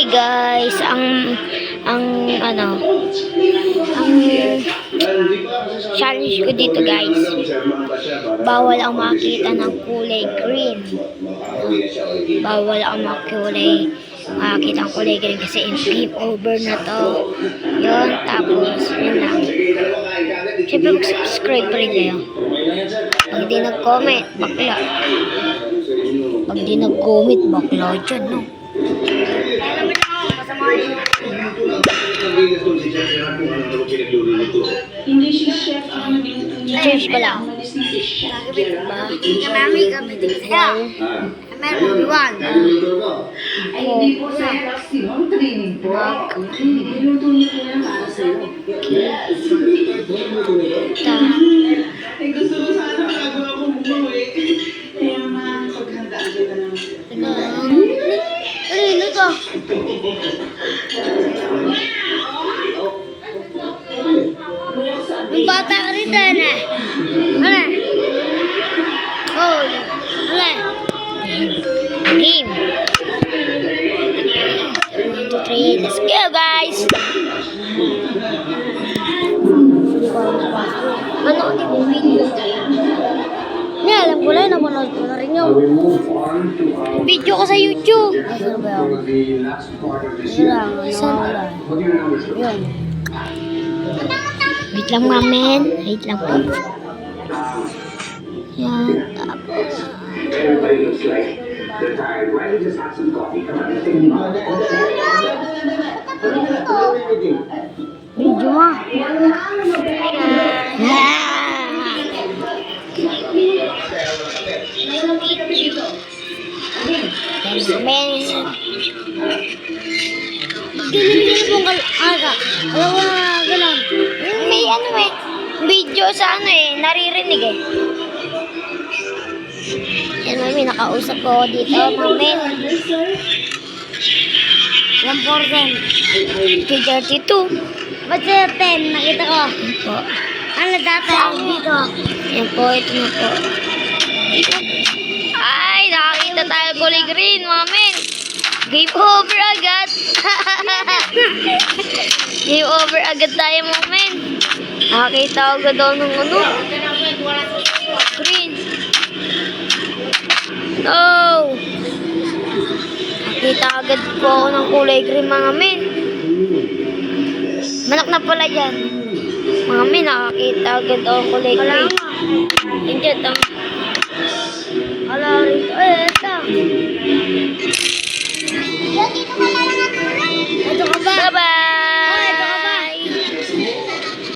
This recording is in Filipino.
guys, ang challenge ko dito guys, bawal ang makita ng kulay green. Bawal ang makita ng kulay green kasi game over na to. Yun, tapos yun lang. Siyempre mag-subscribe pa rin kayo. Pag di nag-comment, bakla. Pag di nag-comment, bakla dyan, no? Cheers ko lang. Mami, kami din sa'yo. Meron buwan. Gusto ko sana nagawa kong buwi. Kaya paghanda kita naman. Ano to? May bata ka rin dyan eh. Ano? Oh, ano? Game. 1, 2, 3, let's go guys! Ano di mo video? Hindi, alam ko lang, napanood ko na rin yun. Video ko sa YouTube. Saan ba yun? Saan? Yun. Wait lang mamen. Wait lang po. Yan. Tapos. Everybody looks like they're tired. Why don't you just have some coffee? Come on. Video mo. Ganyan pong aga. Alam ko na gano'n. May ano eh. Video sa ano eh. Naririnig eh. Yan mami, nakausap ko dito. Mami. 1%. 32. Ba't sa 10? Nakita ko. Yan po. Ano dati dito? Yan po, ito na po. Ay, nakakita tayo kulay green, mami. Game over agad. Game over agad tayo, mami. Nakakita agad daw ng ano. Green. No. Nakita agad po ako ng kulay green, mga men. Manak na pala dyan. Mga men, nakakita agad ako ng kulay green. Hindi, ito. Ala rito. Eh, ito.